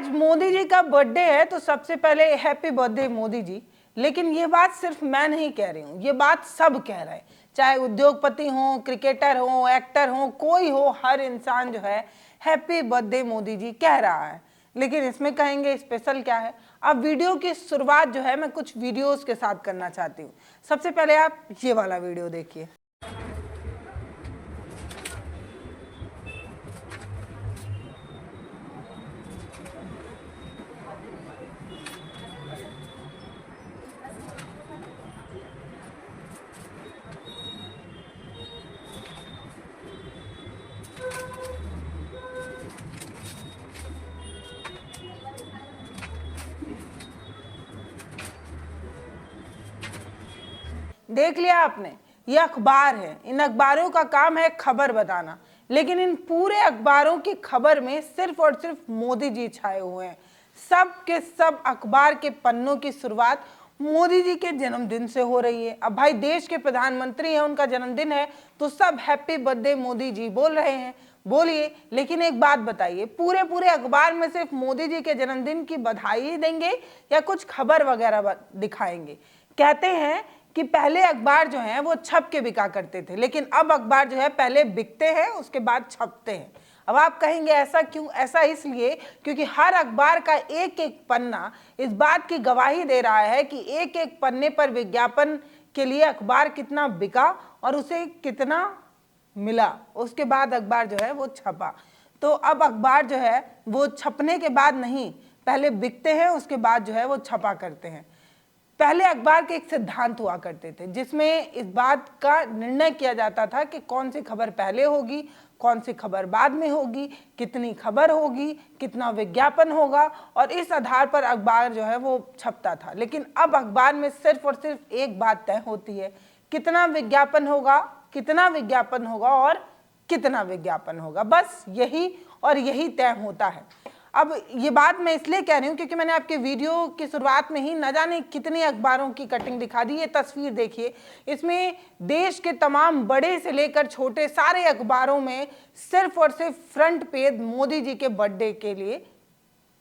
आज मोदी जी का बर्थडे है तो सबसे पहले हैप्पी बर्थडे मोदी जी। लेकिन ये बात सिर्फ मैं नहीं कह रही हूँ, ये बात सब कह रहे हैं, चाहे उद्योगपति हो, क्रिकेटर हो, एक्टर हो, कोई हो, हर इंसान जो है हैप्पी बर्थडे मोदी जी कह रहा है। लेकिन इसमें कहेंगे स्पेशल क्या है। अब वीडियो की शुरुआत जो है मैं कुछ वीडियोस के साथ करना चाहती हूँ। सबसे पहले आप ये वाला वीडियो देखिए। देख लिया आपने, ये अखबार है, इन अखबारों का काम है खबर बताना, लेकिन इन पूरे अखबारों की खबर में सिर्फ और सिर्फ मोदी जी छाए हुए हैं। सब के सब अखबार के पन्नों की शुरुआत मोदी जी के जन्मदिन से हो रही है। अब भाई देश के प्रधानमंत्री हैं, उनका जन्मदिन है तो सब हैप्पी बर्थडे मोदी जी बोल रहे हैं, बोलिए। लेकिन एक बात बताइए, पूरे पूरे अखबार में सिर्फ मोदी जी के जन्मदिन की बधाई देंगे या कुछ खबर वगैरह दिखाएंगे? कहते हैं कि पहले अखबार जो है वो छप के बिका करते थे, लेकिन अब अखबार जो है पहले बिकते हैं उसके बाद छपते हैं। अब आप कहेंगे ऐसा क्यों? ऐसा इसलिए क्योंकि हर अखबार का एक एक पन्ना इस बात की गवाही दे रहा है कि एक एक पन्ने पर विज्ञापन के लिए अखबार कितना बिका और उसे कितना मिला, उसके बाद अखबार जो है वो छपा। तो अब अखबार जो है वो छपने के बाद नहीं, पहले बिकते हैं उसके बाद जो है वो छपा करते हैं। पहले अखबार के एक सिद्धांत हुआ करते थे जिसमें इस बात का निर्णय किया जाता था कि कौन सी खबर पहले होगी, कौन सी खबर बाद में होगी, कितनी खबर होगी, कितना विज्ञापन होगा, और इस आधार पर अखबार जो है वो छपता था। लेकिन अब अखबार में सिर्फ और सिर्फ एक बात तय होती है, कितना विज्ञापन होगा, कितना विज्ञापन होगा और कितना विज्ञापन होगा, बस यही और यही तय होता है। अब ये बात मैं इसलिए कह रही हूँ क्योंकि मैंने आपके वीडियो की शुरुआत में ही न जाने कितने अखबारों की कटिंग दिखा दी। ये तस्वीर देखिए, इसमें देश के तमाम बड़े से लेकर छोटे सारे अखबारों में सिर्फ और सिर्फ फ्रंट पेज मोदी जी के बर्थडे के लिए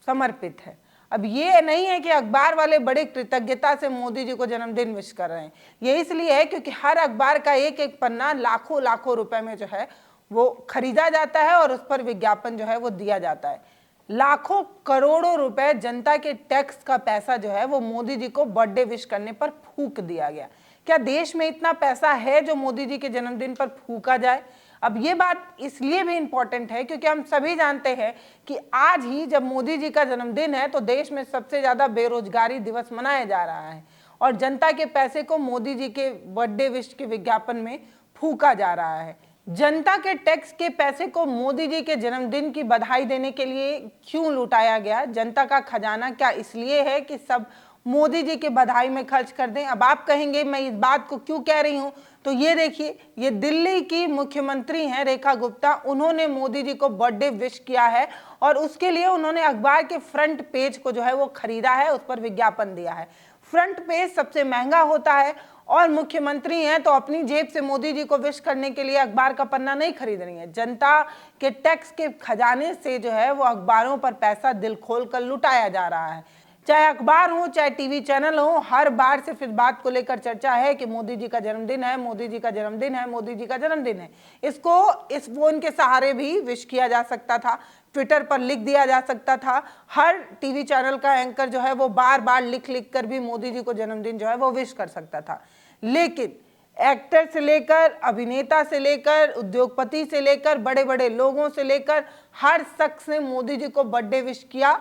समर्पित है। अब ये नहीं है कि अखबार वाले बड़े कृतज्ञता से मोदी जी को जन्मदिन विश कर रहे हैं, ये इसलिए है क्योंकि हर अखबार का एक एक पन्ना लाखों लाखों रुपए में जो है वो खरीदा जाता है और उस पर विज्ञापन जो है वो दिया जाता है। लाखों करोड़ों रुपए जनता के टैक्स का पैसा जो है वो मोदी जी को बर्थडे विश करने पर फूंक दिया गया। क्या देश में इतना पैसा है जो मोदी जी के जन्मदिन पर फूंका जाए? अब ये बात इसलिए भी इंपॉर्टेंट है क्योंकि हम सभी जानते हैं कि आज ही जब मोदी जी का जन्मदिन है तो देश में सबसे ज्यादा बेरोजगारी दिवस मनाया जा रहा है और जनता के पैसे को मोदी जी के बर्थडे विश के विज्ञापन में फूंका जा रहा है। जनता के टैक्स के पैसे को मोदी जी के जन्मदिन की बधाई देने के लिए क्यों लुटाया गया? जनता का खजाना क्या इसलिए है कि सब मोदी जी के बधाई में खर्च कर दें? अब आप कहेंगे मैं इस बात को क्यों कह रही हूं, तो ये देखिए, ये दिल्ली की मुख्यमंत्री हैं रेखा गुप्ता, उन्होंने मोदी जी को बर्थडे विश किया है और उसके लिए उन्होंने अखबार के फ्रंट पेज को जो है वो खरीदा है, उस पर विज्ञापन दिया है। फ्रंट पेज सबसे महंगा होता है और मुख्यमंत्री हैं तो अपनी जेब से मोदी जी को विश करने के लिए अखबार का पन्ना नहीं खरीद रही है। जनता के टैक्स के खजाने से जो है वो अखबारों पर पैसा दिल खोल कर लुटाया जा रहा है। चाहे अखबार हो, चाहे टीवी चैनल हो, हर बार सिर्फ इस बात को लेकर चर्चा है कि मोदी जी का जन्मदिन है, मोदी जी का जन्मदिन है, मोदी जी का जन्मदिन है। इसको इस फोन के सहारे भी विश किया जा सकता था, ट्विटर पर लिख दिया जा सकता था। हर टीवी चैनल का एंकर जो है वो बार बार लिख लिख कर भी मोदी जी को जन्मदिन जो है वो विश कर सकता था। लेकिन एक्टर से लेकर, अभिनेता से लेकर, उद्योगपति से लेकर, बड़े बड़े लोगों से लेकर हर शख्स ने मोदी जी को बर्थडे विश किया,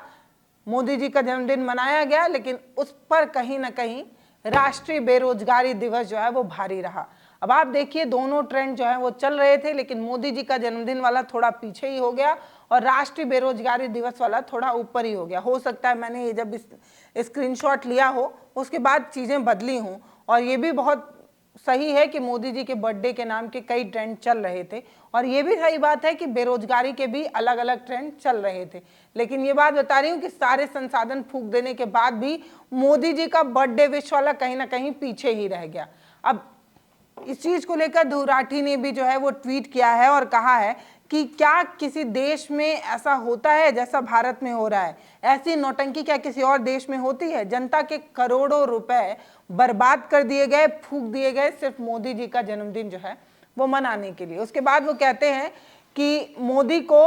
मोदी जी का जन्मदिन मनाया गया, लेकिन उस पर कहीं ना कहीं राष्ट्रीय बेरोजगारी दिवस जो है वो भारी रहा। अब आप देखिए, दोनों ट्रेंड जो है वो चल रहे थे, लेकिन मोदी जी का जन्मदिन वाला थोड़ा पीछे ही हो गया और राष्ट्रीय बेरोजगारी दिवस वाला थोड़ा ऊपर ही हो गया। हो सकता है मैंने ये जब स्क्रीनशॉट लिया हो उसके बाद चीज़ें बदली हों, और ये भी बहुत सही है कि मोदी जी के बर्थडे के नाम के कई ट्रेंड चल रहे थे, और ये भी सही बात है कि बेरोजगारी के भी अलग अलग ट्रेंड चल रहे थे। लेकिन ये बात बता रही हूँ कि सारे संसाधन फूंक देने के बाद भी मोदी जी का बर्थडे विश वाला कहीं ना कहीं पीछे ही रह गया। अब इस चीज को लेकर ध्रुव राठी ने भी जो है वो ट्वीट किया है और कहा है कि क्या किसी देश में ऐसा होता है जैसा भारत में हो रहा है? ऐसी नौटंकी क्या किसी और देश में होती है? जनता के करोड़ों रुपए बर्बाद कर दिए गए, फूंक दिए गए सिर्फ मोदी जी का जन्मदिन जो है वो मनाने के लिए। उसके बाद वो कहते हैं कि मोदी को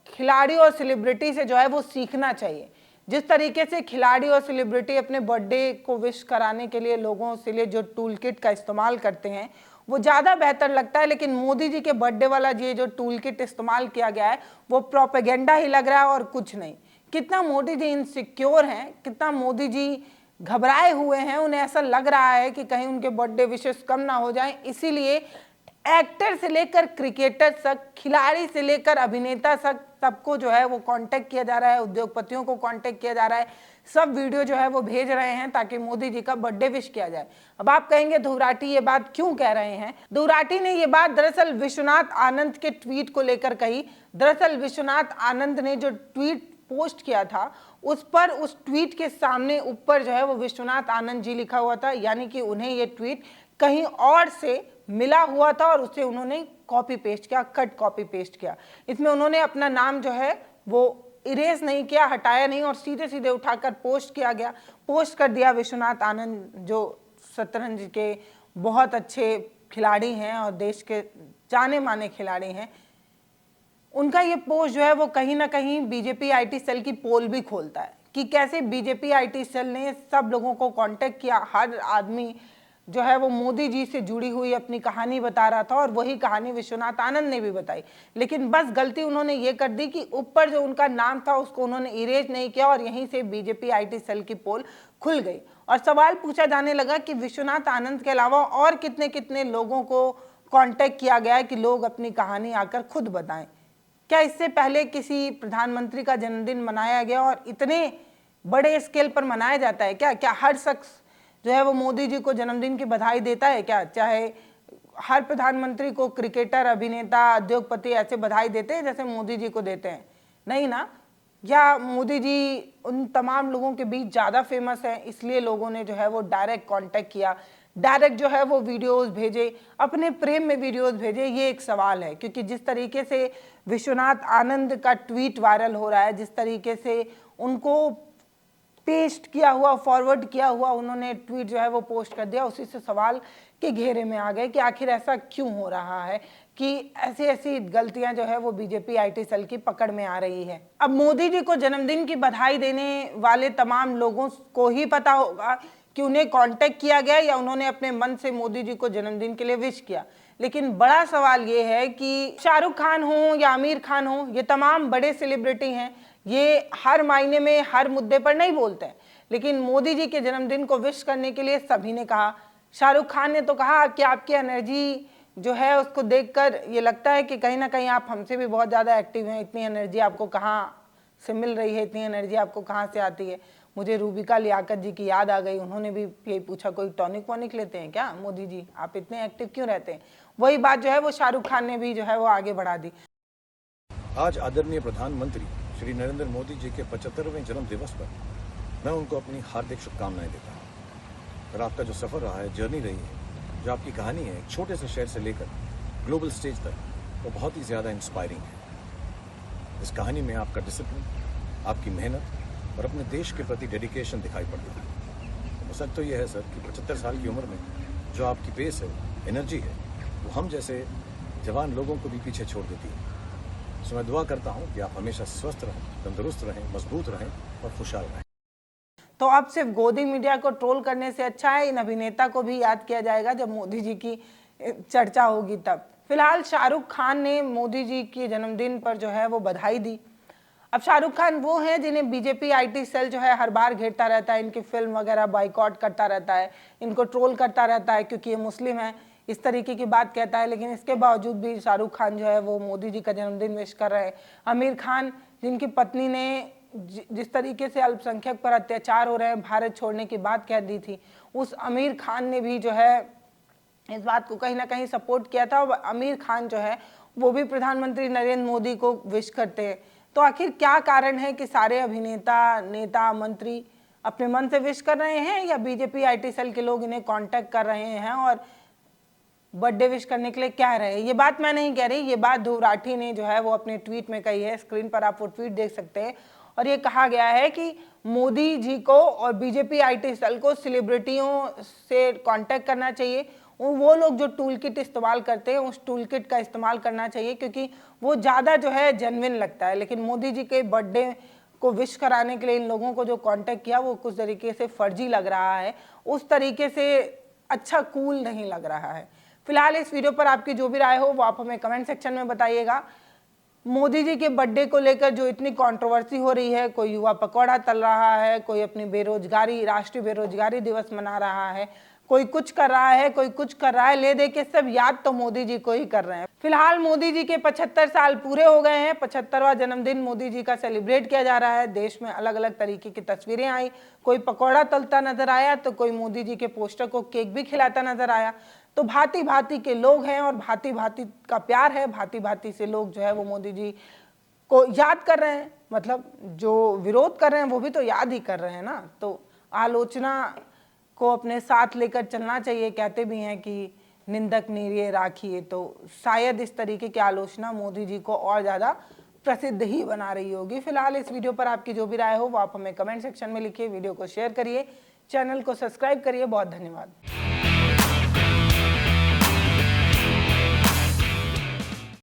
खिलाड़ी और सेलिब्रिटी से जो है वो सीखना चाहिए। जिस तरीके से खिलाड़ी और सेलिब्रिटी अपने बर्थडे को विश कराने के लिए लोगों से लिए जो टूल किट का इस्तेमाल करते हैं वो ज़्यादा बेहतर लगता है, लेकिन मोदी जी के बर्थडे वाला ये जो टूल किट इस्तेमाल किया गया है वो प्रोपेगेंडा ही लग रहा है और कुछ नहीं। कितना मोदी जी इनसिक्योर हैं, कितना मोदी जी घबराए हुए हैं, उन्हें ऐसा लग रहा है कि कहीं उनके बर्थडे विशेष कम ना हो जाएं, इसीलिए एक्टर से लेकर क्रिकेटर तक, खिलाड़ी से लेकर अभिनेता तक सबको जो है वो कांटेक्ट किया जा रहा है, उद्योगपतियों को कांटेक्ट किया जा रहा है, सब वीडियो जो है वो भेज रहे हैं ताकि मोदी जी का बर्थडे विश किया जाए। अब आप कहेंगे ध्रुव राठी ये बात क्यों कह रहे हैं? ध्रुव राठी ने ये बात दरअसल विश्वनाथ आनंद के ट्वीट को लेकर कही। दरअसल विश्वनाथ आनंद ने जो ट्वीट पोस्ट किया था उस पर, उस ट्वीट के सामने ऊपर जो है वो विश्वनाथ आनंद जी लिखा हुआ था, यानी कि उन्हें ये ट्वीट कहीं और से मिला हुआ था और उसे उन्होंने कॉपी पेस्ट किया, कट कॉपी पेस्ट किया। इसमें उन्होंने अपना नाम जो है वो इरेज नहीं किया, हटाया नहीं और सीधे सीधे उठाकर पोस्ट किया गया, पोस्ट कर दिया। विश्वनाथ आनंद जो शतरंज के बहुत अच्छे खिलाड़ी हैं और देश के जाने माने खिलाड़ी हैं, उनका ये पोस्ट जो है वो कहीं ना कहीं बीजेपी आईटी सेल की पोल भी खोलता है कि कैसे बीजेपी आईटी सेल ने सब लोगों को कांटेक्ट किया। हर आदमी जो है वो मोदी जी से जुड़ी हुई अपनी कहानी बता रहा था और वही कहानी विश्वनाथ आनंद ने भी बताई, लेकिन बस गलती उन्होंने ये कर दी कि ऊपर जो उनका नाम था उसको उन्होंने इरेज नहीं किया और यहीं से बीजेपी आईटी सेल की पोल खुल गई और सवाल पूछा जाने लगा कि विश्वनाथ आनंद के अलावा और कितने कितने लोगों को कॉन्टेक्ट किया गया है कि लोग अपनी कहानी आकर खुद बताएं। क्या इससे पहले किसी प्रधानमंत्री का जन्मदिन मनाया गया और इतने बड़े स्केल पर मनाया जाता है क्या? क्या हर शख्स जो है वो मोदी जी को जन्मदिन की बधाई देता है क्या? चाहे हर प्रधानमंत्री को क्रिकेटर, अभिनेता, उद्योगपति ऐसे बधाई देते हैं जैसे मोदी जी को देते हैं? नहीं ना। या मोदी जी उन तमाम लोगों के बीच ज़्यादा फेमस है इसलिए लोगों ने जो है वो डायरेक्ट कांटेक्ट किया, डायरेक्ट जो है वो वीडियोस भेजे, अपने प्रेम में वीडियोस भेजे? ये एक सवाल है, क्योंकि जिस तरीके से विश्वनाथ आनंद का ट्वीट वायरल हो रहा है, जिस तरीके से उनको पेस्ट किया हुआ, फॉरवर्ड किया हुआ उन्होंने ट्वीट जो है वो पोस्ट कर दिया, उसी से सवाल के घेरे में आ गए कि आखिर ऐसा क्यों हो रहा है कि ऐसी ऐसी गलतियां जो है वो बीजेपी आईटी सेल की पकड़ में आ रही है। अब मोदी जी को जन्मदिन की बधाई देने वाले तमाम लोगों को ही पता होगा कि उन्हें कांटेक्ट किया गया या उन्होंने अपने मन से मोदी जी को जन्मदिन के लिए विश किया, लेकिन बड़ा सवाल ये है कि शाहरुख खान हो या आमिर खान हो, ये तमाम बड़े सेलिब्रिटी हैं, ये हर मायने में हर मुद्दे पर नहीं बोलते हैं, लेकिन मोदी जी के जन्मदिन को विश करने के लिए सभी ने कहा। शाहरुख खान ने तो कहा कि आपकी एनर्जी जो है उसको देखकर ये लगता है कि कहीं ना कहीं आप हमसे भी बहुत ज़्यादा एक्टिव हैं, इतनी एनर्जी आपको कहाँ से मिल रही है, इतनी एनर्जी आपको कहाँ से आती है। मुझे रूबिका लियाकत जी की याद आ गई, उन्होंने भी यही पूछा कोई टॉनिक वॉनिक लेते हैं क्या मोदी जी, आप इतने एक्टिव क्यों रहते हैं? वही बात जो है वो शाहरुख खान ने भी जो है वो आगे बढ़ा दी। आज आदरणीय प्रधानमंत्री श्री नरेंद्र मोदी जी के 75वें जन्म दिवस पर मैं उनको अपनी हार्दिक शुभकामनाएं देता हूं। और आपका जो सफर रहा है, जर्नी रही है, जो आपकी कहानी है, एक छोटे से शहर से लेकर ग्लोबल स्टेज तक, वो बहुत ही ज्यादा इंस्पायरिंग है। इस कहानी में आपका डिसिप्लिन, आपकी मेहनत और अपने देश के प्रति डेडिकेशन दिखाई पड़ता है। तो सच तो यह है सर कि 75 साल की उम्र में जो आपकी पेस है, एनर्जी है, वो हम जैसे जवान लोगों को भी पीछे छोड़ देती है। सो मैं दुआ करता हूं कि आप हमेशा स्वस्थ रहें, तंदुरुस्त रहें, मजबूत रहें और खुशहाल रहें। तो अब सिर्फ गोदी मीडिया को ट्रोल करने से अच्छा है इन अभिनेता को भी याद किया जाएगा जब मोदी जी की चर्चा होगी तब। फिलहाल शाहरुख खान ने मोदी जी के जन्मदिन पर जो है वो बधाई दी। अब शाहरुख खान वो हैं जिन्हें बीजेपी आईटी सेल जो है हर बार घेरता रहता है, इनकी फिल्म वगैरह बाइकआउट करता रहता है, इनको ट्रोल करता रहता है क्योंकि ये मुस्लिम है, इस तरीके की बात कहता है, लेकिन इसके बावजूद भी शाहरुख खान जो है वो मोदी जी का जन्मदिन विश कर रहे हैं। आमिर खान जिनकी पत्नी ने जिस तरीके से अल्पसंख्यक पर अत्याचार हो रहे हैं, भारत छोड़ने की बात कह दी थी, उस आमिर खान ने भी जो है इस बात को कहीं ना कहीं सपोर्ट किया था। और आमिर खान जो है वो भी प्रधानमंत्री नरेंद्र मोदी को विश करते हैं। तो आखिर क्या कारण है कि सारे अभिनेता, नेता, मंत्री अपने मन से विश कर रहे हैं या बीजेपी आईटी सेल के लोग इन्हें कांटेक्ट कर रहे हैं और बर्थडे विश करने के लिए कह रहे हैं। ये बात मैं नहीं कह रही, ये बात ध्रुव राठी ने जो है वो अपने ट्वीट में कही है। स्क्रीन पर आप वो ट्वीट देख सकते हैं और ये कहा गया है कि मोदी जी को और बीजेपी IT सेल को सेलिब्रिटियों से कांटेक्ट करना चाहिए। वो लोग जो टूल किट इस्तेमाल करते हैं उस टूल किट का इस्तेमाल करना चाहिए, क्योंकि वो ज़्यादा जो है जेन्युइन लगता है। लेकिन मोदी जी के बर्थडे को विश कराने के लिए इन लोगों को जो कांटेक्ट किया वो कुछ तरीके से फर्जी लग रहा है, उस तरीके से अच्छा कूल नहीं लग रहा है। फिलहाल इस वीडियो पर आपकी जो भी राय हो वो आप हमें कमेंट सेक्शन में बताइएगा। मोदी जी के बर्थडे को लेकर जो इतनी कंट्रोवर्सी हो रही है, कोई युवा पकौड़ा तल रहा है, कोई अपनी बेरोजगारी, राष्ट्रीय बेरोजगारी दिवस मना रहा है, कोई कुछ कर रहा है, कोई कुछ कर रहा है, ले दे के सब याद तो मोदी जी को ही कर रहे हैं। फिलहाल मोदी जी के 75 साल पूरे हो गए हैं। 75वां जन्मदिन मोदी जी का सेलिब्रेट किया जा रहा है। देश में अलग अलग तरीके की तस्वीरें आई, कोई पकौड़ा तलता नजर आया तो कोई मोदी जी के पोस्टर को केक भी खिलाता नजर आया। तो भांति भांति के लोग हैं और भांति भांति का प्यार है, भांति भांति से लोग जो है वो मोदी जी को याद कर रहे हैं। मतलब जो विरोध कर रहे हैं वो भी तो याद ही कर रहे हैं ना। तो आलोचना को अपने साथ लेकर चलना चाहिए। कहते भी हैं कि निंदक नीरिये राखिए, तो शायद इस तरीके की आलोचना मोदी जी को और ज़्यादा प्रसिद्ध ही बना रही होगी। फिलहाल इस वीडियो पर आपकी जो भी राय हो वो आप हमें कमेंट सेक्शन में लिखिए, वीडियो को शेयर करिए, चैनल को सब्सक्राइब करिए। बहुत धन्यवाद।